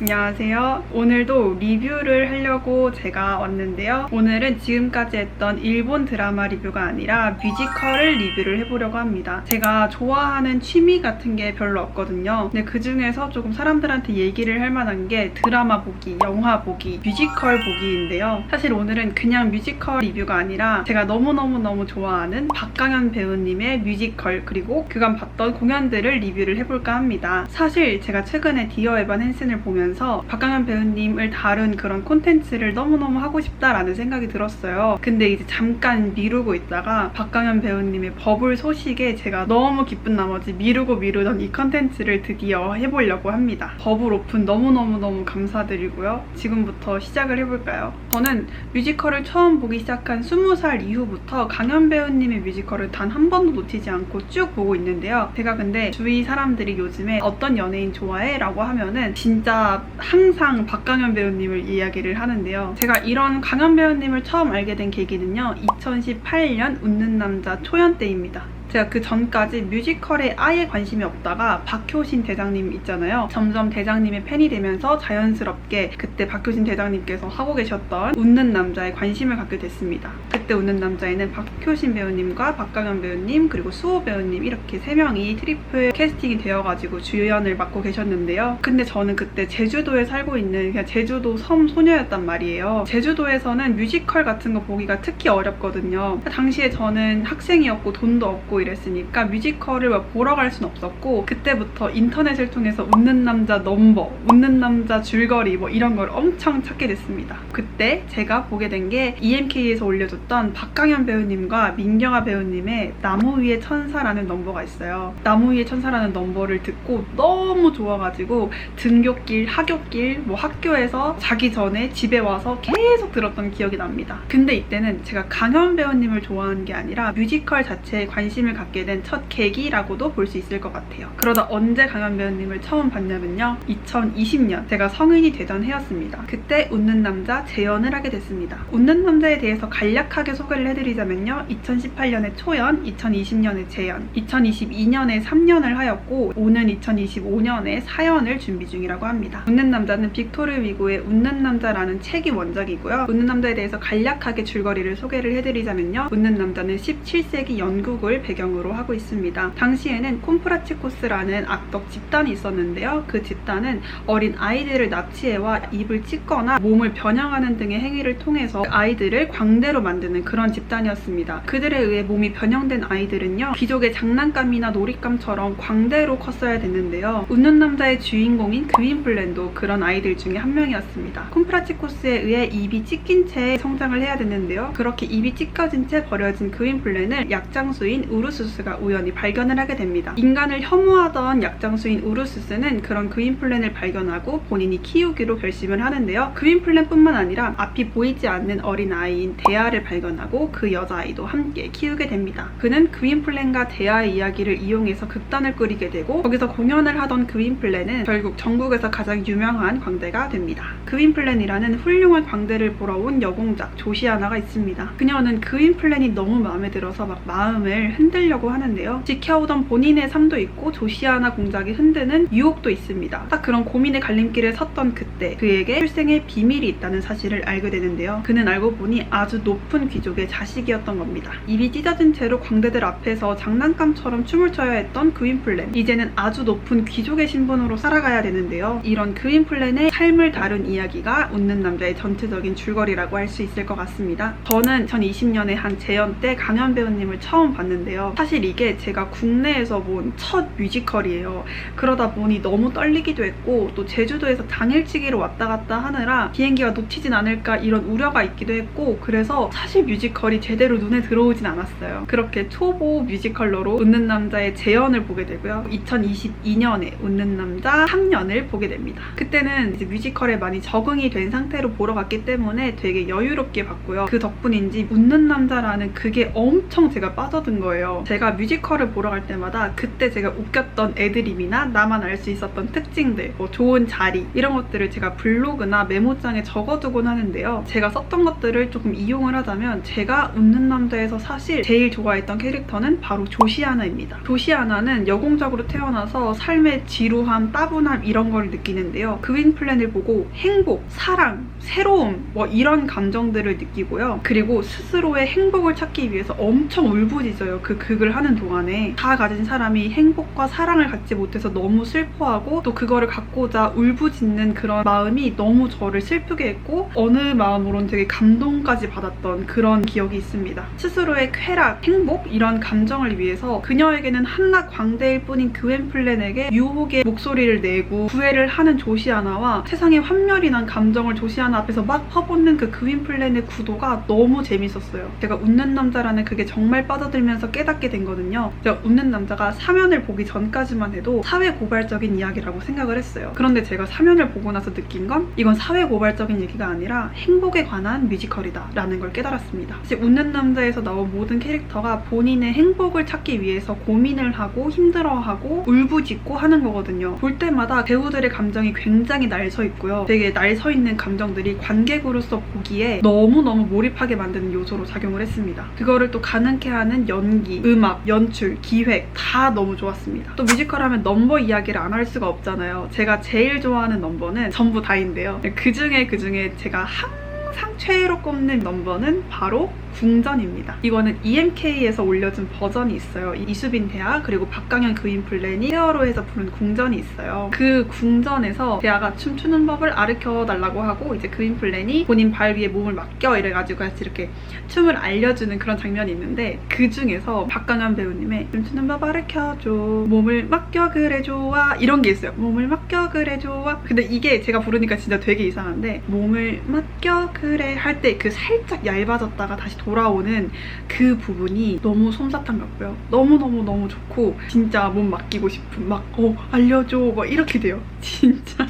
안녕하세요. 오늘도 리뷰를 하려고 제가 왔는데요. 오늘은 지금까지 했던 일본 드라마 리뷰가 아니라 뮤지컬을 리뷰를 해보려고 합니다. 제가 좋아하는 취미 같은 게 별로 없거든요. 근데 그 중에서 조금 사람들한테 얘기를 할 만한 게 드라마 보기, 영화 보기, 뮤지컬 보기인데요. 사실 오늘은 그냥 뮤지컬 리뷰가 아니라 제가 너무너무 좋아하는 박강현 배우님의 뮤지컬 그리고 그간 봤던 공연들을 리뷰를 해볼까 합니다. 사실 제가 최근에 디어 에반 헨슨을 보면서 박강현 배우님을 다룬 그런 콘텐츠를 너무너무 하고 싶다라는 생각이 들었어요. 근데 이제 잠깐 미루고 있다가 박강현 배우님의 버블 소식에 제가 너무 기쁜 나머지 미루던 이 콘텐츠를 드디어 해보려고 합니다. 버블 오픈 너무너무 감사드리고요. 지금부터 시작을 해볼까요? 저는 뮤지컬을 처음 보기 시작한 20살 이후부터 강현 배우님의 뮤지컬을 단 한 번도 놓치지 않고 쭉 보고 있는데요. 제가 근데 주위 사람들이 요즘에 어떤 연예인 좋아해? 라고 하면은 진짜 항상 박강현 배우님을 이야기를 하는데요. 제가 이런 강현 배우님을 처음 알게 된 계기는요. 2018년 웃는 남자 초연 때입니다. 제가 그 전까지 뮤지컬에 아예 관심이 없다가 박효신 대장님 있잖아요. 점점 대장님의 팬이 되면서 자연스럽게 그때 박효신 대장님께서 하고 계셨던 웃는 남자에 관심을 갖게 됐습니다. 그때 웃는 남자에는 박효신 배우님과 박강현 배우님 그리고 수호 배우님 이렇게 3명이 트리플 캐스팅이 되어가지고 주연을 맡고 계셨는데요. 근데 저는 그때 제주도에 살고 있는 그냥 제주도 섬 소녀였단 말이에요. 제주도에서는 뮤지컬 같은 거 보기가 특히 어렵거든요. 당시에 저는 학생이었고 돈도 없고 이랬으니까 뮤지컬을 보러 갈 순 없었고 그때부터 인터넷을 통해서 웃는 남자 넘버, 웃는 남자 줄거리 뭐 이런 걸 엄청 찾게 됐습니다. 그때 제가 보게 된 게 EMK에서 올려줬던 박강현 배우님과 민경아 배우님의 나무 위의 천사라는 넘버가 있어요. 나무 위의 천사라는 넘버를 듣고 너무 좋아가지고 등굣길, 하굣길, 뭐 학교에서 자기 전에 집에 와서 계속 들었던 기억이 납니다. 근데 이때는 제가 강현 배우님을 좋아하는 게 아니라 뮤지컬 자체에 관심을 갖게 된 첫 계기라고도 볼 수 있을 것 같아요. 그러다 언제 강현 배우님을 처음 봤냐면요. 2020년 제가 성인이 되던 해였습니다. 그때 웃는 남자 재연을 하게 됐습니다. 웃는 남자에 대해서 간략하게 소개를 해드리자면요. 2018년에 초연, 2020년에 재연, 2022년에 3년을 하였고 오는 2025년에 4연을 준비 중이라고 합니다. 웃는 남자는 빅토르 위고의 웃는 남자라는 책이 원작이고요. 웃는 남자에 대해서 간략하게 줄거리를 소개를 해드리자면요. 웃는 남자는 17세기 영국을 배경으로 하고 있습니다. 당시에는 콤프라치코스라는 악덕 집단이 있었는데요. 그 집단은 어린 아이들을 납치해와 입을 찢거나 몸을 변형하는 등의 행위를 통해서 아이들을 광대로 만드는 그런 집단이었습니다. 그들에 의해 몸이 변형된 아이들은요. 귀족의 장난감이나 놀잇감처럼 광대로 컸어야 됐는데요. 웃는 남자의 주인공인 그윈플랜도 그런 아이들 중에 한 명이었습니다. 콤프라치코스에 의해 입이 찢긴 채 성장을 해야 됐는데요. 그렇게 입이 찢겨진 채 버려진 그윈플랜을 약장수인 우르수스가 우연히 발견을 하게 됩니다. 인간을 혐오하던 약장수인 우르수스는 그런 그윈플랜을 발견하고 본인이 키우기로 결심을 하는데요. 그윈플랜뿐만 아니라 앞이 보이지 않는 어린 아이인 데아를 발견하고 그 여자아이도 함께 키우게 됩니다. 그는 그윈플랜과 데아의 이야기를 이용해서 극단을 꾸리게 되고 거기서 공연을 하던 그윈플랜은 결국 전국에서 가장 유명한 광대가 됩니다. 그윈플랜이라는 훌륭한 광대를 보러 온 여공작 조시아나가 있습니다. 그녀는 그윈플랜이 너무 마음에 들어서 막 마음을 흔들려고 하는데요. 지켜오던 본인의 삶도 있고 조시아나 공작이 흔드는 유혹도 있습니다. 딱 그런 고민의 갈림길에 섰던 그때 그에게 출생의 비밀이 있다는 사실을 알게 되는데요. 그는 알고 보니 아주 높은 귀족의 자식이었던 겁니다. 입이 찢어진 채로 광대들 앞에서 장난감처럼 춤을 춰야 했던 그윈플랜. 이제는 아주 높은 귀족의 신분으로 살아가야 되는데요. 이런 그윈플랜의 삶을 다룬 이야기가 웃는 남자의 전체적인 줄거리라고 할 수 있을 것 같습니다. 저는 2020년에 한 재연 때 강현 배우님을 처음 봤는데요. 사실 이게 제가 국내에서 본 첫 뮤지컬이에요. 그러다 보니 너무 떨리기도 했고 또 제주도에서 당일치기로 왔다 갔다 하느라 비행기가 놓치진 않을까 이런 우려가 있기도 했고 그래서 사실 뮤지컬이 제대로 눈에 들어오진 않았어요. 그렇게 초보 뮤지컬러로 웃는 남자의 재연을 보게 되고요. 2022년에 웃는 남자 3년을 보게 됩니다. 그때는 이제 뮤지컬에 많이 적응이 된 상태로 보러 갔기 때문에 되게 여유롭게 봤고요. 그 덕분인지 웃는 남자라는 그게 엄청 제가 빠져든 거예요. 제가 뮤지컬을 보러 갈 때마다 그때 제가 웃겼던 애드립이나 나만 알 수 있었던 특징들, 뭐 좋은 자리 이런 것들을 제가 블로그나 메모장에 적어두곤 하는데요. 제가 썼던 것들을 조금 이용을 하자면 말하자면 제가 웃는 남자에서 사실 제일 좋아했던 캐릭터는 바로 조시아나입니다. 조시아나는 여공적으로 태어나서 삶의 지루함, 따분함 이런 걸 느끼는데요. 그윈플랜을 보고 행복, 사랑, 새로움 뭐 이런 감정들을 느끼고요. 그리고 스스로의 행복을 찾기 위해서 엄청 울부짖어요. 그 극을 하는 동안에 다 가진 사람이 행복과 사랑을 갖지 못해서 너무 슬퍼하고 또 그거를 갖고자 울부짖는 그런 마음이 너무 저를 슬프게 했고 어느 마음으론 되게 감동까지 받았던 그런 기억이 있습니다. 스스로의 쾌락, 행복 이런 감정을 위해서 그녀에게는 한낱 광대일 뿐인 그웬플랜에게 유혹의 목소리를 내고 구애를 하는 조시아나와 세상에 환멸이 난 감정을 조시아나 앞에서 막 퍼붓는 그 그윈플랜의 구도가 너무 재밌었어요. 제가 웃는 남자라는 그게 정말 빠져들면서 깨닫게 된 거는요. 제가 웃는 남자가 사면을 보기 전까지만 해도 사회고발적인 이야기라고 생각을 했어요. 그런데 제가 사면을 보고 나서 느낀 건 이건 사회고발적인 얘기가 아니라 행복에 관한 뮤지컬이다 라는 걸 깨달았습니다. 사실 웃는 남자에서 나온 모든 캐릭터가 본인의 행복을 찾기 위해서 고민을 하고 힘들어하고 울부짖고 하는 거거든요. 볼 때마다 배우들의 감정이 굉장히 날서 있고요. 되게 날서 있는 감정들이 관객으로서 보기에 너무너무 몰입하게 만드는 요소로 작용을 했습니다. 그거를 또 가능케 하는 연기, 음악, 연출, 기획 다 너무 좋았습니다. 또 뮤지컬 하면 넘버 이야기를 안 할 수가 없잖아요. 제가 제일 좋아하는 넘버는 전부 다인데요. 그 중에 제가 항상 최애로 꼽는 넘버는 바로 궁전입니다. 이거는 EMK에서 올려준 버전이 있어요. 이수빈 대하 그리고 박강현 그윈플랜이 페어로 해서 부른 궁전이 있어요. 그 궁전에서 대하가 춤추는 법을 가르쳐달라고 하고 이제 그윈플랜이 본인 발 위에 몸을 맡겨 이래가지고 같이 이렇게 춤을 알려주는 그런 장면이 있는데 그 중에서 박강현 배우님의 춤추는 법 가르쳐줘 몸을 맡겨 그래 좋아 이런 게 있어요. 몸을 맡겨 그래 좋아. 근데 이게 제가 부르니까 진짜 되게 이상한데 몸을 맡겨 그래 할 때 그 살짝 얇아졌다가 다시 돌아오는 그 부분이 너무 솜사탕 같고요. 너무너무 좋고 진짜 몸 맡기고 싶은 알려줘 막 이렇게 돼요. 진짜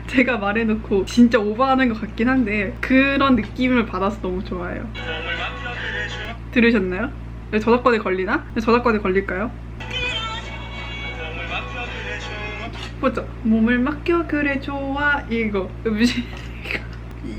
제가 말해놓고 진짜 오버하는 것 같긴 한데 그런 느낌을 받아서 너무 좋아요. 들으셨나요? 저작권에 걸리나? 저작권에 걸릴까요? 보죠? 몸을 맡겨 그래 좋아 이거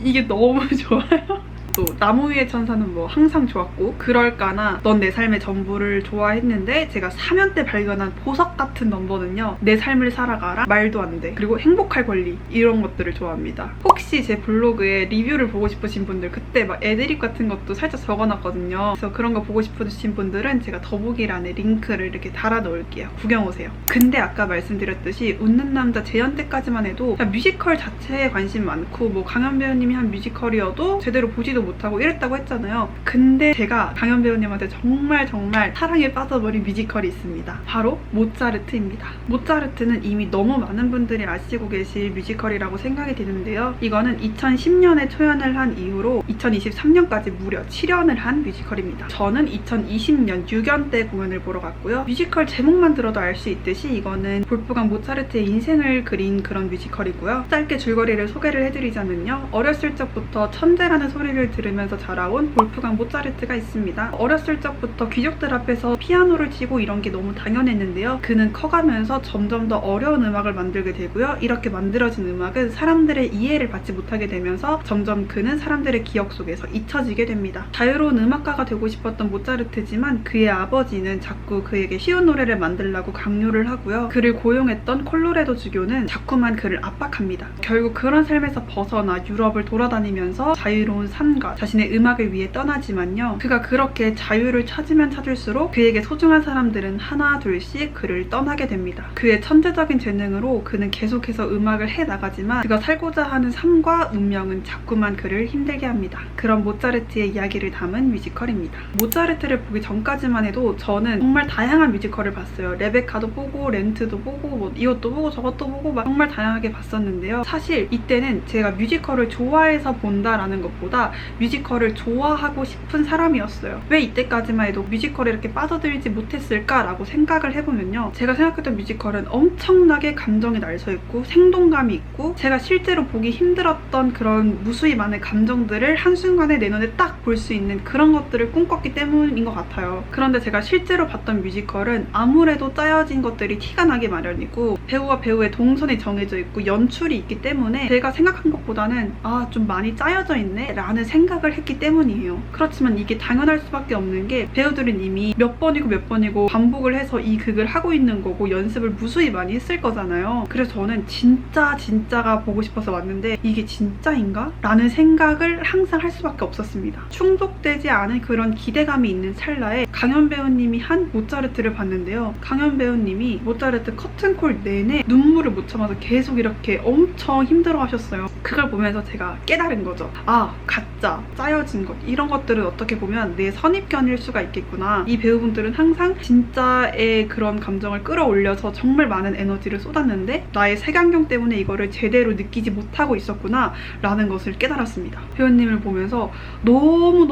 이게 너무 좋아요. 또 나무 위의 천사는 뭐 항상 좋았고 그럴까나 넌 내 삶의 전부를 좋아했는데 제가 4면 때 발견한 보석 같은 넘버는요. 내 삶을 살아가라 말도 안 돼 그리고 행복할 권리 이런 것들을 좋아합니다. 혹시 제 블로그에 리뷰를 보고 싶으신 분들 그때 막 애드립 같은 것도 살짝 적어놨거든요. 그래서 그런 거 보고 싶으신 분들은 제가 더보기란에 링크를 이렇게 달아 놓을게요. 구경 오세요. 근데 아까 말씀드렸듯이 웃는 남자 재연 때까지만 해도 뮤지컬 자체에 관심 많고 뭐 강현 배우님이 한 뮤지컬이어도 제대로 보지도 못하고 이랬다고 했잖아요. 근데 제가 강현 배우님한테 정말 사랑에 빠져버린 뮤지컬이 있습니다. 바로 모차르트입니다. 모차르트는 이미 너무 많은 분들이 아시고 계실 뮤지컬이라고 생각이 드는데요. 이거는 2010년에 초연을 한 이후로 2023년까지 무려 7연을 한 뮤지컬입니다. 저는 2020년 6연 때 공연을 보러 갔고요. 뮤지컬 제목만 들어도 알 수 있듯이 이거는 볼프강 모차르트의 인생을 그린 그런 뮤지컬이고요. 짧게 줄거리를 소개를 해드리자면요. 어렸을 적부터 천재라는 소리를 들으면서 자라온 볼프강 모차르트가 있습니다. 어렸을 적부터 귀족들 앞에서 피아노를 치고 이런 게 너무 당연했는데요. 그는 커가면서 점점 더 어려운 음악을 만들게 되고요. 이렇게 만들어진 음악은 사람들의 이해를 받지 못하게 되면서 점점 그는 사람들의 기억 속에서 잊혀지게 됩니다. 자유로운 음악가가 되고 싶었던 모차르트지만 그의 아버지는 자꾸 그에게 쉬운 노래를 만들라고 강요를 하고요. 그를 고용했던 콜로레도 주교는 자꾸만 그를 압박합니다. 결국 그런 삶에서 벗어나 유럽을 돌아다니면서 자유로운 삶과 자신의 음악을 위해 떠나지만요. 그가 그렇게 자유를 찾으면 찾을수록 그에게 소중한 사람들은 하나 둘씩 그를 떠나게 됩니다. 그의 천재적인 재능으로 그는 계속해서 음악을 해나가지만 그가 살고자 하는 삶과 운명은 자꾸만 그를 힘들게 합니다. 그런 모차르트의 이야기를 담은 뮤지컬입니다. 모차르트를 보기 전까지만 해도 저는 정말 다양한 뮤지컬을 봤어요. 레베카도 보고 렌트도 보고 뭐 이것도 보고 저것도 보고 막 정말 다양하게 봤었는데요. 사실 이때는 제가 뮤지컬을 좋아해서 본다라는 것보다 뮤지컬을 좋아하고 싶은 사람이었어요. 왜 이때까지만 해도 뮤지컬에 이렇게 빠져들지 못했을까라고 생각을 해보면요. 제가 생각했던 뮤지컬은 엄청나게 감정이 날서있고 생동감이 있고 제가 실제로 보기 힘들었던 그런 무수히 많은 감정들을 한순간에 내 눈에 딱 볼 수 있는 그런 것들을 꿈꿨기 때문인 것 같아요. 그런데 제가 실제로 봤던 뮤지컬은 아무래도 짜여진 것들이 티가 나게 마련이고 배우와 배우의 동선이 정해져 있고 연출이 있기 때문에 제가 생각한 것보다는 좀 많이 짜여져 있네 라는 생각을 했기 때문이에요. 그렇지만 이게 당연할 수밖에 없는 게 배우들은 이미 몇 번이고 몇 번이고 반복을 해서 이 극을 하고 있는 거고 연습을 무수히 많이 했을 거잖아요. 그래서 저는 진짜가 보고 싶어서 왔는데 이게 진짜인가? 라는 생각을 항상 할 수밖에 없었습니다. 충족되지 않은 그런 기대감이 있는 찰나에 강연 배우님이 한 모차르트를 봤는데요. 강연 배우님이 모차르트 커튼콜 내내 눈물을 못 참아서 계속 이렇게 엄청 힘들어 하셨어요. 그걸 보면서 제가 깨달은 거죠. 아, 가짜, 짜여진 것 이런 것들은 어떻게 보면 내 선입견일 수가 있겠구나. 이 배우분들은 항상 진짜의 그런 감정을 끌어올려서 정말 많은 에너지를 쏟았는데 나의 색안경 때문에 이거를 제대로 느끼지 못하고 있었구나 라는 것을 깨달았습니다. 배우님을 보면서 너무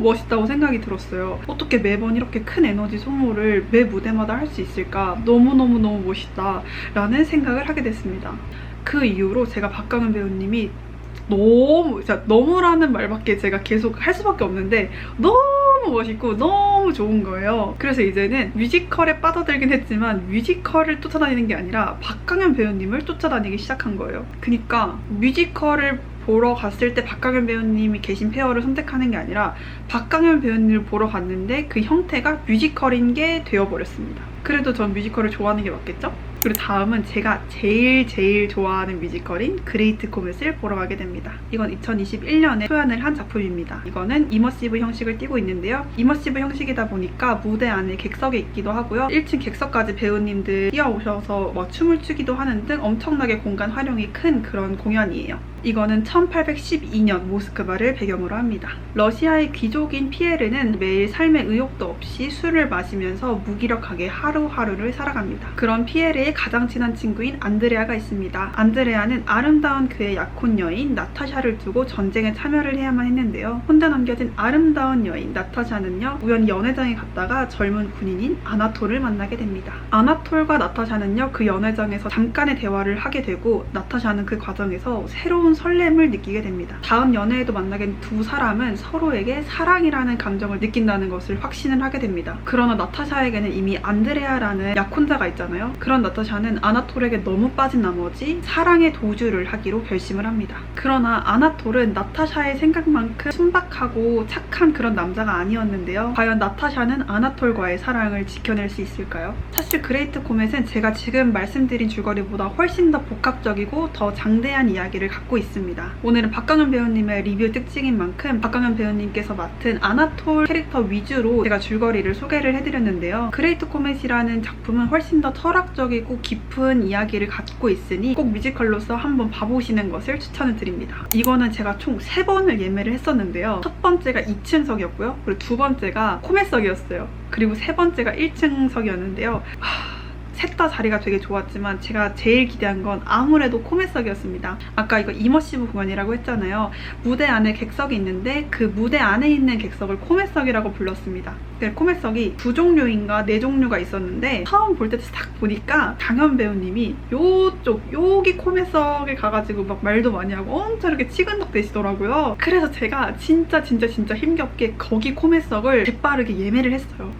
멋있다고 생각이 들었어요. 어떻게 매번 이렇게 큰 에너지 소모를 매 무대마다 할 수 있을까? 너무너무 멋있다 라는 생각을 하게 됐습니다. 그 이후로 제가 박강은 배우님이 너무라는 말밖에 제가 계속 할 수밖에 없는데 너무 멋있고 너무 좋은 거예요. 그래서 이제는 뮤지컬에 빠져들긴 했지만 뮤지컬을 쫓아다니는 게 아니라 박강현 배우님을 쫓아다니기 시작한 거예요. 그러니까 뮤지컬을 보러 갔을 때 박강현 배우님이 계신 페어를 선택하는 게 아니라 박강현 배우님을 보러 갔는데 그 형태가 뮤지컬인 게 되어버렸습니다. 그래도 전 뮤지컬을 좋아하는 게 맞겠죠? 그리고 다음은 제가 제일 좋아하는 뮤지컬인 그레이트 코멧을 보러 가게 됩니다. 이건 2021년에 초연을 한 작품입니다. 이거는 이머시브 형식을 띠고 있는데요. 이머시브 형식이다 보니까 무대 안에 객석에 있기도 하고요. 1층 객석까지 배우님들 뛰어오셔서 춤을 추기도 하는 등 엄청나게 공간 활용이 큰 그런 공연이에요. 이거는 1812년 모스크바를 배경으로 합니다. 러시아의 귀족인 피에르는 매일 삶의 의욕도 없이 술을 마시면서 무기력하게 하루하루를 살아갑니다. 그런 피에르의 가장 친한 친구인 안드레아가 있습니다. 안드레아는 아름다운 그의 약혼 여인 나타샤를 두고 전쟁에 참여를 해야만 했는데요. 혼자 남겨진 아름다운 여인 나타샤는요, 우연히 연회장에 갔다가 젊은 군인인 아나톨을 만나게 됩니다. 아나톨과 나타샤는요, 그 연회장에서 잠깐의 대화를 하게 되고 나타샤는 그 과정에서 새로운 설렘을 느끼게 됩니다. 다음 연애에도 만나게 된 두 사람은 서로에게 사랑이라는 감정을 느낀다는 것을 확신을 하게 됩니다. 그러나 나타샤에게는 이미 안드레아라는 약혼자가 있잖아요. 그런 나타샤는 아나톨에게 너무 빠진 나머지 사랑의 도주를 하기로 결심을 합니다. 그러나 아나톨은 나타샤의 생각만큼 순박하고 착한 그런 남자가 아니었는데요. 과연 나타샤는 아나톨과의 사랑을 지켜낼 수 있을까요? 사실 그레이트 코멧은 제가 지금 말씀드린 줄거리보다 훨씬 더 복합적이고 더 장대한 이야기를 갖고 있습니다. 오늘은 박강현 배우님의 리뷰 특징인 만큼 박강현 배우님께서 맡은 아나톨 캐릭터 위주로 제가 줄거리를 소개를 해드렸는데요. 그레이트 코멧이라는 작품은 훨씬 더 철학적이고 깊은 이야기를 갖고 있으니 꼭 뮤지컬로서 한번 봐보시는 것을 추천을 드립니다. 이거는 제가 총 3번을 예매를 했었는데요. 첫 번째가 2층석이었고요. 그리고 두 번째가 코멧석이었어요. 그리고 세 번째가 1층석이었는데요. 셋 다 자리가 되게 좋았지만 제가 제일 기대한 건 아무래도 코멧석이었습니다. 아까 이거 이머시브 공연이라고 했잖아요. 무대 안에 객석이 있는데 그 무대 안에 있는 객석을 코멧석이라고 불렀습니다. 코멧석이 2종류인가 4종류가 있었는데 처음 볼 때 딱 보니까 강현 배우님이 여기 코멧석에 가가지고 막 말도 많이 하고 엄청 이렇게 치근덕 대시더라고요. 그래서 제가 진짜 힘겹게 거기 코멧석을 재빠르게 예매를 했어요.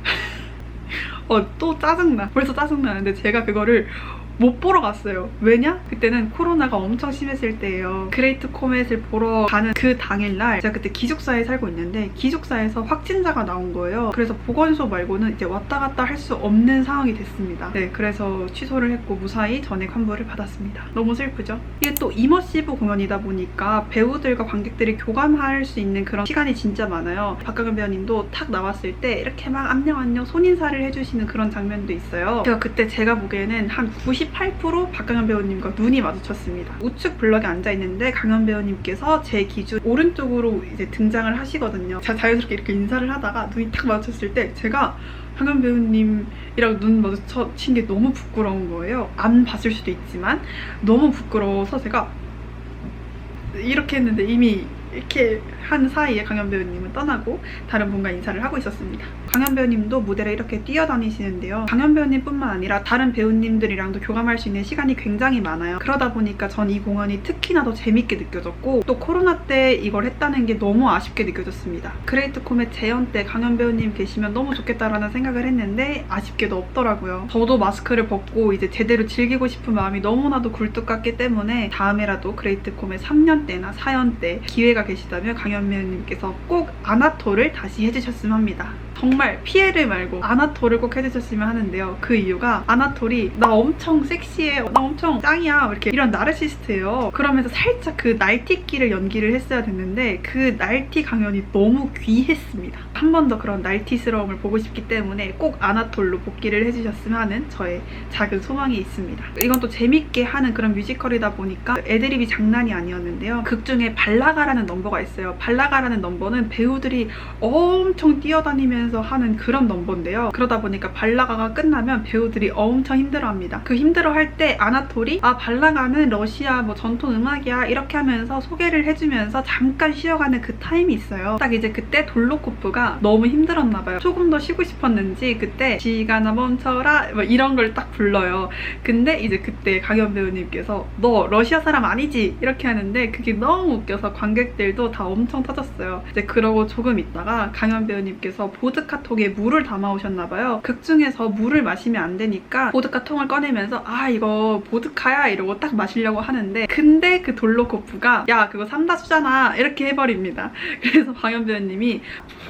또 짜증나. 벌써 짜증나는데 제가 그거를 못 보러 갔어요. 왜냐? 그때는 코로나가 엄청 심했을 때예요. 그레이트 코멧을 보러 가는 그 당일날 제가 그때 기숙사에 살고 있는데 기숙사에서 확진자가 나온 거예요. 그래서 보건소 말고는 이제 왔다 갔다 할 수 없는 상황이 됐습니다. 네, 그래서 취소를 했고 무사히 전액 환불을 받았습니다. 너무 슬프죠? 이게 또 이머시브 공연이다 보니까 배우들과 관객들이 교감할 수 있는 그런 시간이 진짜 많아요. 박강현 배우님도 탁 나왔을 때 이렇게 막 안녕 손인사를 해주시는 그런 장면도 있어요. 그때 제가 보기에는 한 98% 박강현 배우님과 눈이 마주쳤습니다. 우측 블럭에 앉아있는데 강현 배우님께서 제 기준 오른쪽으로 이제 등장을 하시거든요. 제가 자연스럽게 이렇게 인사를 하다가 눈이 딱 마주쳤을 때 제가 강현 배우님이랑 눈 마주친 게 너무 부끄러운 거예요. 안 봤을 수도 있지만 너무 부끄러워서 제가 이렇게 했는데 이미 이렇게 한 사이에 강현 배우님은 떠나고 다른 분과 인사를 하고 있었습니다. 강현 배우님도 무대를 이렇게 뛰어다니시는데요. 강현 배우님뿐만 아니라 다른 배우님들이랑도 교감할 수 있는 시간이 굉장히 많아요. 그러다 보니까 전 이 공연이 특히나 더 재밌게 느껴졌고 또 코로나 때 이걸 했다는 게 너무 아쉽게 느껴졌습니다. 그레이트 코멧 재연 때 강현 배우님 계시면 너무 좋겠다라는 생각을 했는데 아쉽게도 없더라고요. 저도 마스크를 벗고 이제 제대로 즐기고 싶은 마음이 너무나도 굴뚝 같기 때문에 다음에라도 그레이트 코멧 3년 때나 4년 때 기회가 분들가 계시다면 강현 배우님께서 꼭 아나토를 다시 해주셨으면 합니다. 정말 피에르 말고 아나톨을 꼭 해주셨으면 하는데요. 그 이유가 아나톨이 나 엄청 섹시해, 나 엄청 짱이야, 이렇게 이런 나르시스트예요. 그러면서 살짝 그 날티끼를 연기를 했어야 됐는데 그 날티 강연이 너무 귀했습니다. 한 번 더 그런 날티스러움을 보고 싶기 때문에 꼭 아나톨로 복귀를 해주셨으면 하는 저의 작은 소망이 있습니다. 이건 또 재밌게 하는 그런 뮤지컬이다 보니까 애드립이 장난이 아니었는데요. 극 중에 발라가라는 넘버가 있어요. 발라가라는 넘버는 배우들이 엄청 뛰어다니면서 하는 그런 넘버인데요. 그러다 보니까 발라가가 끝나면 배우들이 엄청 힘들어합니다. 그 힘들어할 때 아나톨이 발라가는 러시아 뭐 전통 음악이야 이렇게 하면서 소개를 해주면서 잠깐 쉬어가는 그 타임이 있어요. 딱 이제 그때 돌로코프가 너무 힘들었나봐요. 조금 더 쉬고 싶었는지 그때 시간아 멈춰라 뭐 이런 걸 딱 불러요. 근데 이제 그때 강현 배우님께서 너 러시아 사람 아니지? 이렇게 하는데 그게 너무 웃겨서 관객들도 다 엄청 터졌어요. 이제 그러고 조금 있다가 강현 배우님께서 보드카통에 물을 담아오셨나봐요. 극 중에서 물을 마시면 안 되니까 보드카통을 꺼내면서 이거 보드카야 이러고 딱 마시려고 하는데 근데 그 돌로코프가 야 그거 삼다수잖아 이렇게 해버립니다. 그래서 강현 배우님이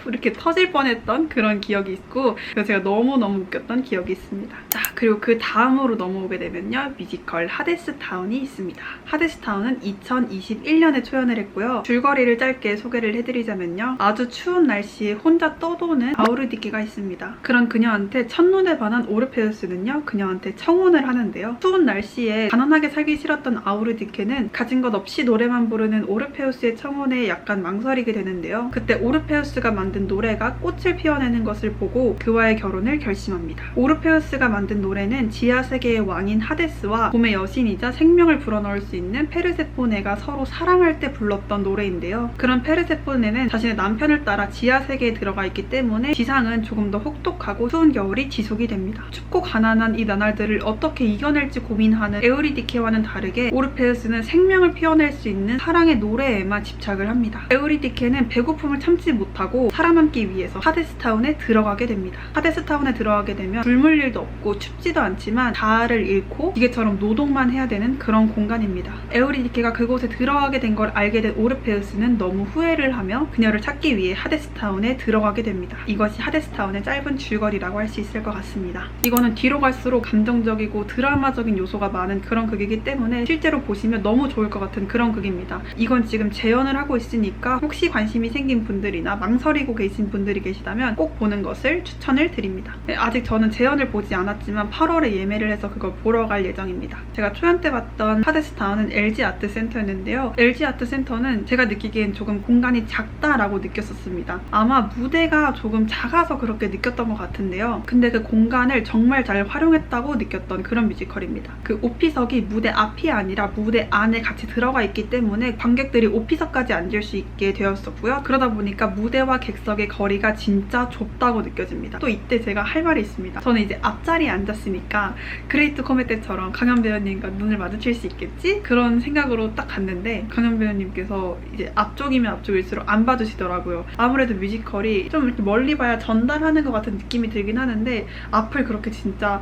이렇게 터질 뻔했던 그런 기억이 있고 그래서 제가 너무너무 웃겼던 기억이 있습니다. 자 그리고 그 다음으로 넘어오게 되면요. 뮤지컬 하데스타운이 있습니다. 하데스타운은 2021년에 초연을 했고요. 줄거리를 짧게 소개를 해드리자면요. 아주 추운 날씨에 혼자 떠도는 아우르디케가 있습니다. 그런 그녀한테 첫눈에 반한 오르페우스는요. 그녀한테 청혼을 하는데요. 추운 날씨에 가난하게 살기 싫었던 아우르디케는 가진 것 없이 노래만 부르는 오르페우스의 청혼에 약간 망설이게 되는데요. 그때 오르페우스가 만든 노래가 꽃을 피워내는 것을 보고 그와의 결혼을 결심합니다. 오르페우스가 만든 노래는 지하세계의 왕인 하데스와 봄의 여신이자 생명을 불어넣을 수 있는 페르세포네가 서로 사랑할 때 불렀던 노래인데요. 그런 페르세포네는 자신의 남편을 따라 지하세계에 들어가 있기 때문에 지상은 조금 더 혹독하고 추운 겨울이 지속이 됩니다. 춥고 가난한 이 나날들을 어떻게 이겨낼지 고민하는 에우리디케와는 다르게 오르페우스는 생명을 피워낼 수 있는 사랑의 노래에만 집착을 합니다. 에우리디케는 배고픔을 참지 못하고 살아남기 위해서 하데스타운에 들어가게 됩니다. 하데스타운에 들어가게 되면 굶을 일도 없고 춥지도 않지만 자아를 잃고 기계처럼 노동만 해야 되는 그런 공간입니다. 에우리디케가 그곳에 들어가게 된 걸 알게 된 오르페우스는 너무 후회를 하며 그녀를 찾기 위해 하데스타운에 들어가게 됩니다. 이것이 하데스타운의 짧은 줄거리라고 할 수 있을 것 같습니다. 이거는 뒤로 갈수록 감정적이고 드라마적인 요소가 많은 그런 극이기 때문에 실제로 보시면 너무 좋을 것 같은 그런 극입니다. 이건 지금 재연을 하고 있으니까 혹시 관심이 생긴 분들이나 망설이고 계신 분들이 계시다면 꼭 보는 것을 추천을 드립니다. 아직 저는 재연을 보지 않았지만 8월에 예매를 해서 그걸 보러 갈 예정입니다. 제가 초연 때 봤던 하데스타운은 LG 아트센터였는데요. LG 아트센터는 제가 느끼기엔 조금 공간이 작다라고 느꼈었습니다. 아마 무대가 조금 작아서 그렇게 느꼈던 것 같은데요. 근데 그 공간을 정말 잘 활용했다고 느꼈던 그런 뮤지컬입니다. 그 오피석이 무대 앞이 아니라 무대 안에 같이 들어가 있기 때문에 관객들이 오피석까지 앉을 수 있게 되었었고요. 그러다 보니까 무대와 객석의 거리가 진짜 좁다고 느껴집니다. 또 이때 제가 할 말이 있습니다. 저는 이제 앞자리에 앉았으니까 그레이트 코메 때처럼 강현 배우님과 눈을 마주칠 수 있겠지? 그런 생각으로 딱 갔는데 강현 배우님께서 이제 앞쪽이면 앞쪽일수록 안 봐주시더라고요. 아무래도 뮤지컬이 좀 이렇게 멀리 봐야 전달하는 것 같은 느낌이 들긴 하는데 앞을 그렇게 진짜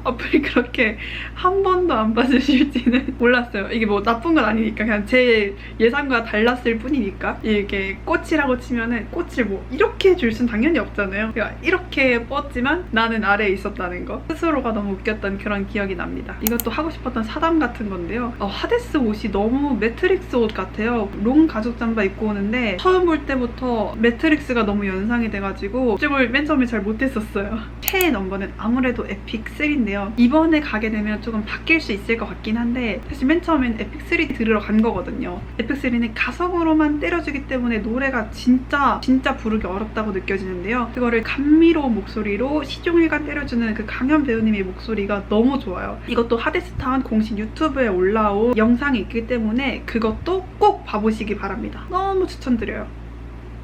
앞을 그렇게 한 번도 안 봐주실지는 몰랐어요. 이게 뭐 나쁜 건 아니니까 그냥 제 예상과 달랐을 뿐이니까 이렇게 꽃이라고 치면은 꽃을 뭐 이렇게 줄 순 당연히 없잖아요. 그러니까 이렇게 뻗지만 나는 아래에 있었다는 거 스스로가 너무 웃겼던 그런 기억이 납니다. 이것도 하고 싶었던 사담 같은 건데요. 하데스 옷이 너무 매트릭스 옷 같아요. 롱 가죽 잠바 입고 오는데 처음 볼 때부터 매트릭스가 너무 연상이 돼가지고 집을 맨 처음에 잘 못했었어요. 최애 넘버는 아무래도 에픽3인데요. 이번에 가게 되면 조금 바뀔 수 있을 것 같긴 한데 사실 맨 처음엔 에픽3 들으러 간 거거든요. 에픽3는 가성으로만 때려주기 때문에 노래가 진짜 부르기 어렵다고 느껴지는데요. 그거를 감미로운 목소리로 시종일관 때려주는 그 강현 배우님의 목소리가 너무 좋아요. 이것도 하데스타운 공식 유튜브에 올라온 영상이 있기 때문에 그것도 꼭 봐보시기 바랍니다. 너무 추천드려요.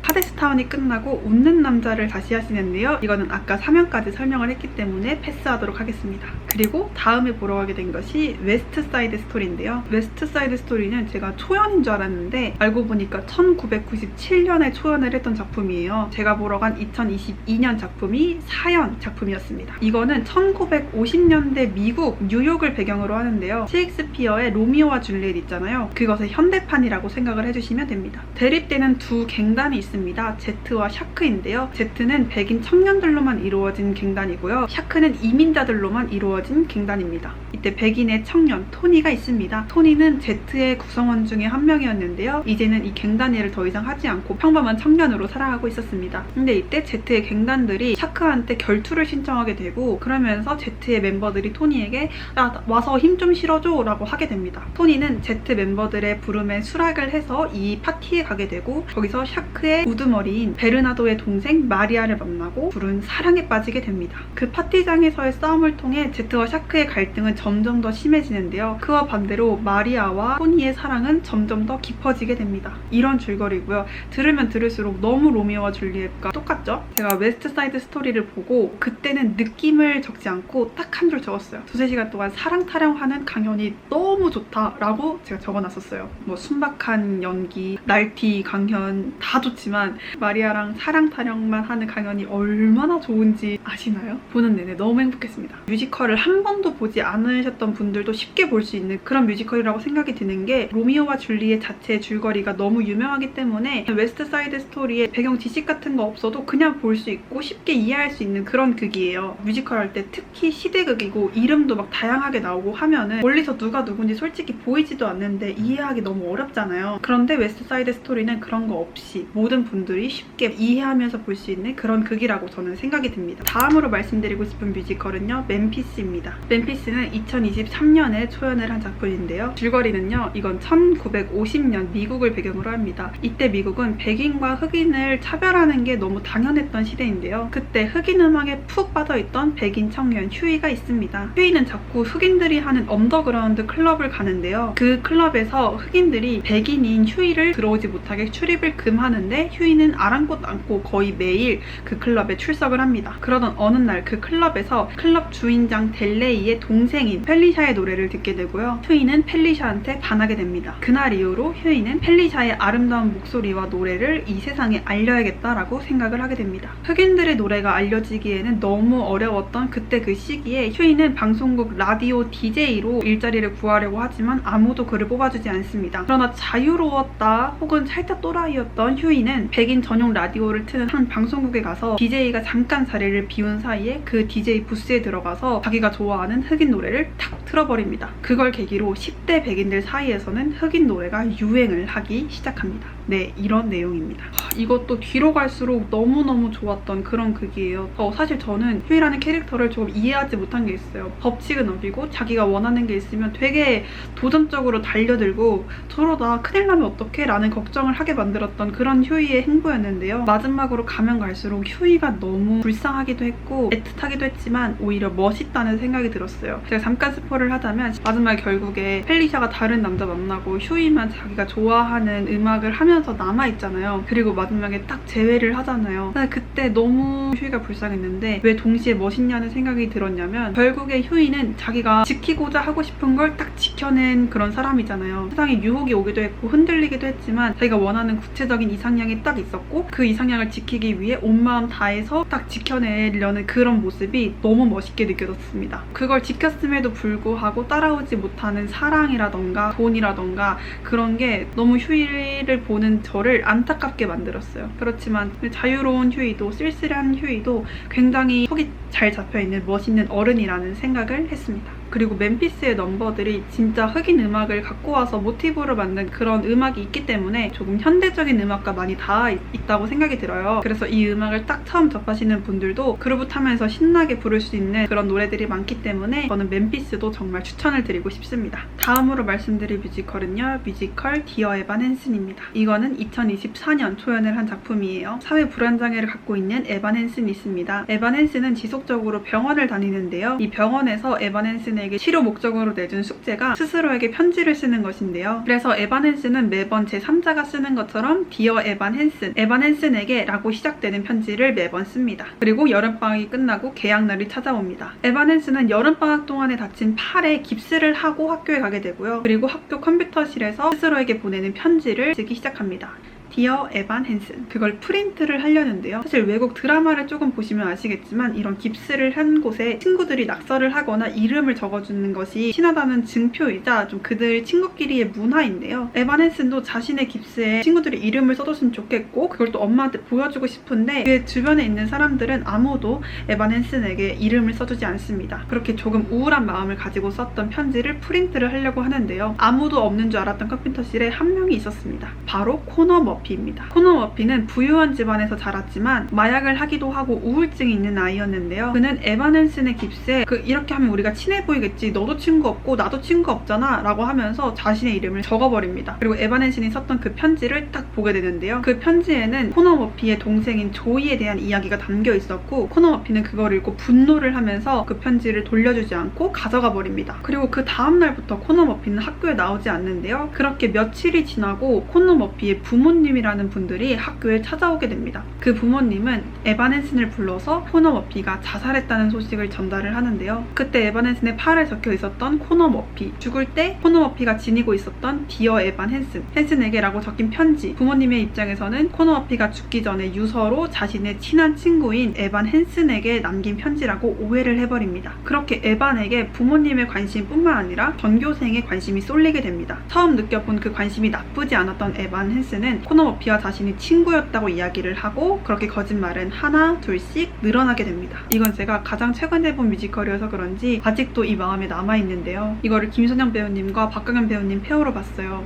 하데스타운이 끝나고 웃는 남자를 다시 하시는데요. 이거는 아까 3연까지 설명을 했기 때문에 패스하도록 하겠습니다. 그리고 다음에 보러 가게 된 것이 웨스트 사이드 스토리인데요. 웨스트 사이드 스토리는 제가 초연인 줄 알았는데 알고 보니까 1997년에 초연을 했던 작품이에요. 제가 보러 간 2022년 작품이 4연 작품이었습니다. 이거는 1950년대 미국 뉴욕을 배경으로 하는데요. 셰익스피어의 로미오와 줄리엣 있잖아요. 그것의 현대판이라고 생각을 해주시면 됩니다. 대립되는 두 갱단이 있습니다. 제트와 샤크인데요. 제트는 백인 청년들로만 이루어진 갱단이고요. 샤크는 이민자들로만 이루어진 갱단입니다. 이때 백인의 청년 토니가 있습니다. 토니는 제트의 구성원 중에 한 명이었는데요. 이제는 이 갱단 일을 더 이상 하지 않고 평범한 청년으로 살아가고 있었습니다. 근데 이때 제트의 갱단들이 샤크한테 결투를 신청하게 되고, 그러면서 제트의 멤버들이 토니에게 야, 와서 힘 좀 실어줘 라고 하게 됩니다. 토니는 제트 멤버들의 부름에 수락을 해서 이 파티에 가게 되고, 거기서 샤크의 우두머리인 베르나도의 동생 마리아를 만나고 둘은 사랑에 빠지게 됩니다. 그 파티장에서의 싸움을 통해 제트와 샤크의 갈등은 점점 더 심해지는데요. 그와 반대로 마리아와 토니의 사랑은 점점 더 깊어지게 됩니다. 이런 줄거리고요. 들으면 들을수록 너무 로미오와 줄리엣과 똑같죠? 제가 웨스트 사이드 스토리를 보고 그때는 느낌을 적지 않고 딱 한 줄 적었어요. 2~3시간 동안 사랑 타령하는 강연이 너무 좋다라고 제가 적어놨었어요. 뭐 순박한 연기, 날티 강연 다 좋지만 마리아랑 사랑 타령만 하는 강연이 얼마나 좋은지 아시나요? 보는 내내 너무 행복했습니다. 뮤지컬을 한 번도 보지 않으셨던 분들도 쉽게 볼 수 있는 그런 뮤지컬이라고 생각이 드는 게, 로미오와 줄리엣 자체의 줄거리가 너무 유명하기 때문에 웨스트 사이드 스토리에 배경 지식 같은 거 없어도 그냥 볼 수 있고 쉽게 이해할 수 있는 그런 극이에요. 뮤지컬 할 때 특히 시대극이고 이름도 막 다양하게 나오고 하면은 멀리서 누가 누군지 솔직히 보이지도 않는데 이해하기 너무 어렵잖아요. 그런데 웨스트 사이드 스토리는 그런 거 없이 모든 분들이 쉽게 이해하면서 볼 수 있는 그런 극이라고 저는 생각이 듭니다. 다음으로 말씀드리고 싶은 뮤지컬은요, 멤피스입니다. 멤피스는 2023년에 초연을 한 작품인데요. 줄거리는요, 이건 1950년 미국을 배경으로 합니다. 이때 미국은 백인과 흑인을 차별하는 게 너무 당연했던 시대인데요. 그때 흑인 음악에 푹 빠져있던 백인 청년 휴이가 있습니다. 휴이는 자꾸 흑인들이 하는 언더그라운드 클럽을 가는데요. 그 클럽에서 흑인들이 백인인 휴이를 들어오지 못하게 출입을 금하는데 휴이는 아랑곳 않고 거의 매일 그 클럽에 출석을 합니다. 그러던 어느 날 그 클럽에서 클럽 주인장 델레이의 동생인 펠리샤의 노래를 듣게 되고요. 휴이는 펠리샤한테 반하게 됩니다. 그날 이후로 휴이는 펠리샤의 아름다운 목소리와 노래를 이 세상에 알려야겠다라고 생각을 하게 됩니다. 흑인들의 노래가 알려지기에는 너무 어려웠던 그때 그 시기에 휴이는 방송국 라디오 DJ로 일자리를 구하려고 하지만 아무도 그를 뽑아주지 않습니다. 그러나 자유로웠다 혹은 살짝 또라이였던 휴이는 백인 전용 라디오를 트는 한 방송국에 가서 DJ가 잠깐 자리를 비운 사이에 그 DJ 부스에 들어가서 자기가 좋아하는 흑인 노래를 탁 틀어버립니다. 그걸 계기로 10대 백인들 사이에서는 흑인 노래가 유행을 하기 시작합니다. 네, 이런 내용입니다. 이것도 뒤로 갈수록 너무너무 좋았던 그런 극이에요. 사실 저는 휴이라는 캐릭터를 조금 이해하지 못한 게 있어요. 법칙은 어기고 자기가 원하는 게 있으면 되게 도전적으로 달려들고 저러다 큰일 나면 어떡해? 라는 걱정을 하게 만들었던 그런 휴이의 행보였는데요. 마지막으로 가면 갈수록 휴이가 너무 불쌍하기도 했고 애틋하기도 했지만 오히려 멋있다는 생각이 들었어요. 제가 잠깐 스포를 하자면 마지막에 결국에 펠리샤가 다른 남자 만나고 휴이만 자기가 좋아하는 음악을 하면서 남아있잖아요. 그리고 마지막에 딱 재회를 하잖아요. 근데 그때 너무 휴이가 불쌍했는데 왜 동시에 멋있냐는 생각이 들었냐면, 결국에 휴이는 자기가 지키고자 하고 싶은 걸 딱 지켜낸 그런 사람이잖아요. 세상에 유혹이 오기도 했고 흔들리기도 했지만 자기가 원하는 구체적인 이상향이 딱 있었고 그 이상향을 지키기 위해 온 마음 다해서 딱 지켜내려는 그런 모습이 너무 멋있게 느껴졌습니다. 그걸 지켰음에도 불구하고 따라오지 못하는 사랑이라던가 돈이라던가 그런 게 너무 휴이를 보는 저를 안타깝게 만들었어요. 그렇지만 자유로운 휴이도 쓸쓸한 휴이도 굉장히 속이 잘 잡혀있는 멋있는 어른이라는 생각을 했습니다. 그리고 멤피스의 넘버들이 진짜 흑인 음악을 갖고 와서 모티브로 만든 그런 음악이 있기 때문에 조금 현대적인 음악과 많이 닿아 있다고 생각이 들어요. 그래서 이 음악을 딱 처음 접하시는 분들도 그루브 타면서 신나게 부를 수 있는 그런 노래들이 많기 때문에 저는 멤피스도 정말 추천을 드리고 싶습니다. 다음으로 말씀드릴 뮤지컬은요, 뮤지컬 디어 에반 헨슨입니다. 이거는 2024년 초연을 한 작품이에요. 사회 불안장애를 갖고 있는 에반 헨슨이 있습니다. 에반 헨슨은 지속적으로 병원을 다니는데요. 이 병원에서 에반 헨슨의 헨슨에게 치료 목적으로 내준 숙제가 스스로에게 편지를 쓰는 것인데요. 그래서 에반 헨슨은 매번 제3자가 쓰는 것처럼 디어 에반 헨슨에게 라고 시작되는 편지를 매번 씁니다. 그리고 여름방학이 끝나고 개학날이 찾아옵니다. 에반 헨슨은 여름방학 동안에 다친 팔에 깁스를 하고 학교에 가게 되고요. 그리고 학교 컴퓨터실에서 스스로에게 보내는 편지를 쓰기 시작합니다. 디어 에반 헨슨. 그걸 프린트를 하려는데요. 사실 외국 드라마를 조금 보시면 아시겠지만 이런 깁스를 한 곳에 친구들이 낙서를 하거나 이름을 적어주는 것이 친하다는 증표이자 좀 그들 친구끼리의 문화인데요. 에반 헨슨도 자신의 깁스에 친구들이 이름을 써줬으면 좋겠고 그걸 또 엄마한테 보여주고 싶은데 그 주변에 있는 사람들은 아무도 에반 헨슨에게 이름을 써주지 않습니다. 그렇게 조금 우울한 마음을 가지고 썼던 편지를 프린트를 하려고 하는데요. 아무도 없는 줄 알았던 컴퓨터실에 한 명이 있었습니다. 바로 코너 머피입니다. 코너 머피는 부유한 집안에서 자랐지만 마약을 하기도 하고 우울증이 있는 아이였는데요. 그는 에반 헨슨의 깁스에 이렇게 하면 우리가 친해 보이겠지. 너도 친구 없고 나도 친구 없잖아 라고 하면서 자신의 이름을 적어버립니다. 그리고 에반 헨슨이 썼던 그 편지를 딱 보게 되는데요. 그 편지에는 코너 머피의 동생인 조이에 대한 이야기가 담겨 있었고 코너 머피는 그걸 읽고 분노를 하면서 그 편지를 돌려주지 않고 가져가 버립니다. 그리고 그 다음날부터 코너 머피는 학교에 나오지 않는데요. 그렇게 며칠이 지나고 코너 머피의 부모님이라는 분들이 학교에 찾아오게 됩니다. 그 부모님은 에반 헨슨을 불러서 코너 머피가 자살했다는 소식을 전달을 하는데요. 그때 에반 헨슨의 팔에 적혀 있었던 코너 머피, 죽을 때 코너 머피가 지니고 있었던 디어 에반 헨슨에게 라고 적힌 편지. 부모님의 입장에서는 코너 머피가 죽기 전에 유서로 자신의 친한 친구인 에반 헨슨에게 남긴 편지라고 오해를 해버립니다. 그렇게 에반에게 부모님의 관심뿐만 아니라 전교생의 관심이 쏠리게 됩니다. 처음 느껴본 그 관심이 나쁘지 않았던 에반 헨슨은 코너 머피와 자신이 친구였다고 이야기를 하고 그렇게 거짓말은 하나 둘씩 늘어나게 됩니다. 이건 제가 가장 최근에 본 뮤지컬이어서 그런지 아직도 이 마음에 남아있는데요. 이거를 김선영 배우님과 박강현 배우님 페어로 봤어요.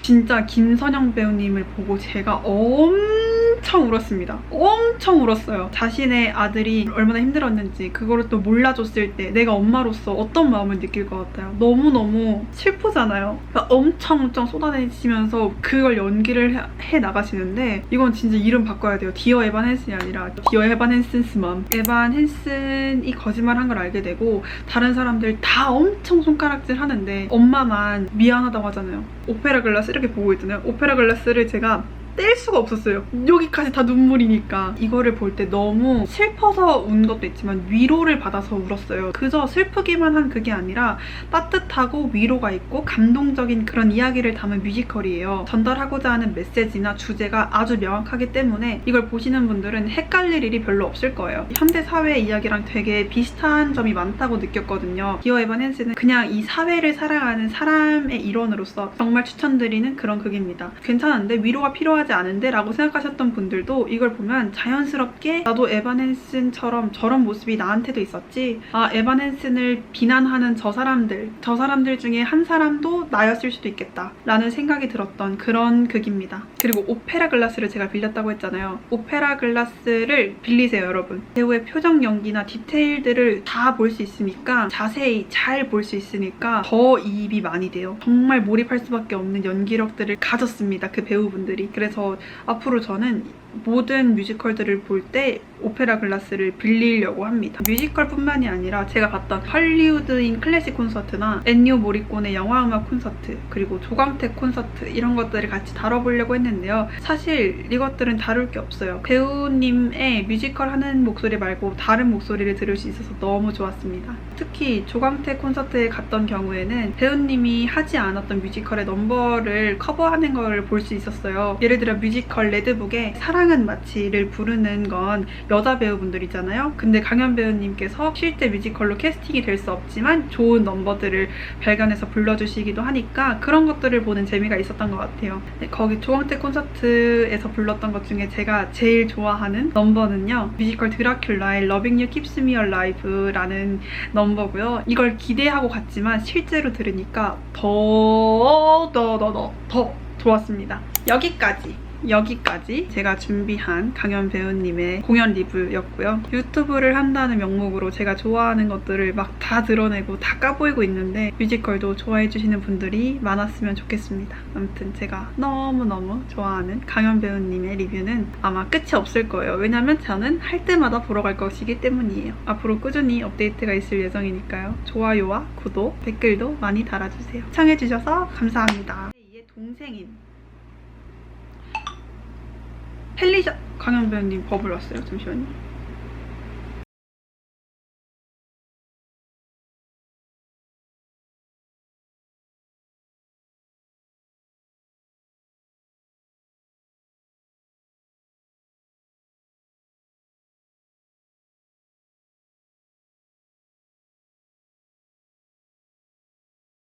진짜 김선영 배우님을 보고 제가 엄청 울었습니다. 엄청 울었어요. 자신의 아들이 얼마나 힘들었는지 그거를 또 몰라줬을 때 내가 엄마로서 어떤 마음을 느낄 것 같아요. 너무너무 슬프잖아요. 그러니까 엄청 쏟아내시면서 그걸 연기를 해 나가시는데 이건 진짜 이름 바꿔야 돼요. 디어 에반 헨슨이 아니라 디어 에반 헨슨스 맘. 에반 헨슨이 거짓말한 걸 알게 되고 다른 사람들 다 엄청 손가락질 하는데 엄마만 미안하다고 하잖아요. 오페라 글라스 이렇게 보고 있잖아요. 오페라 글라스를 제가 뗄 수가 없었어요. 여기까지 다 눈물이니까. 이거를 볼 때 너무 슬퍼서 운 것도 있지만 위로를 받아서 울었어요. 그저 슬프기만 한 그게 아니라 따뜻하고 위로가 있고 감동적인 그런 이야기를 담은 뮤지컬이에요. 전달하고자 하는 메시지나 주제가 아주 명확하기 때문에 이걸 보시는 분들은 헷갈릴 일이 별로 없을 거예요. 현대 사회의 이야기랑 되게 비슷한 점이 많다고 느꼈거든요. 디어 에반 헨슨은 그냥 이 사회를 살아가는 사람의 일원으로서 정말 추천드리는 그런 극입니다. 괜찮은데 위로가 필요하지 않은데 라고 생각하셨던 분들도 이걸 보면 자연스럽게 나도 에반 헨슨처럼 저런 모습이 나한테도 있었지. 아, 에반 헨슨을 비난하는 저 사람들 중에 한 사람도 나였을 수도 있겠다 라는 생각이 들었던 그런 극입니다. 그리고 오페라 글라스를 제가 빌렸다고 했잖아요. 오페라 글라스를 빌리세요, 여러분. 배우의 표정 연기나 디테일들을 다 볼 수 있으니까, 자세히 잘 볼 수 있으니까 더 이입이 많이 돼요. 정말 몰입할 수밖에 없는 연기력들을 가졌습니다, 그 배우분들이. 그래서 앞으로 저는 모든 뮤지컬들을 볼 때 오페라 글라스를 빌리려고 합니다. 뮤지컬뿐만이 아니라 제가 봤던 헐리우드인 클래식 콘서트나 엔니오 모리콘의 영화음악 콘서트, 그리고 조광택 콘서트 이런 것들을 같이 다뤄보려고 했는데요. 사실 이것들은 다룰 게 없어요. 배우님의 뮤지컬 하는 목소리 말고 다른 목소리를 들을 수 있어서 너무 좋았습니다. 특히 조광택 콘서트에 갔던 경우에는 배우님이 하지 않았던 뮤지컬의 넘버를 커버하는 걸 볼 수 있었어요. 예를 들어 뮤지컬 레드북의 사랑은 마치를 부르는 건 여자 배우분들이잖아요. 근데 강현 배우님께서 실제 뮤지컬로 캐스팅이 될 수 없지만 좋은 넘버들을 발견해서 불러주시기도 하니까 그런 것들을 보는 재미가 있었던 것 같아요. 네, 거기 조광택 콘서트에서 불렀던 것 중에 제가 제일 좋아하는 넘버는요, 뮤지컬 드라큘라의 Loving You Keeps Me Alive라는 넘버고요. 이걸 기대하고 갔지만 실제로 들으니까 더 좋았습니다. 여기까지 여기까지 제가 준비한 강연 배우님의 공연 리뷰였고요. 유튜브를 한다는 명목으로 제가 좋아하는 것들을 막 다 드러내고 다 까보이고 있는데 뮤지컬도 좋아해주시는 분들이 많았으면 좋겠습니다. 아무튼 제가 너무너무 좋아하는 강연 배우님의 리뷰는 아마 끝이 없을 거예요. 왜냐면 저는 할 때마다 보러 갈 것이기 때문이에요. 앞으로 꾸준히 업데이트가 있을 예정이니까요. 좋아요와 구독, 댓글도 많이 달아주세요. 시청해주셔서 감사합니다. 얘 동생인 펠리샤 강연 배우님 버블 왔어요. 잠시만요.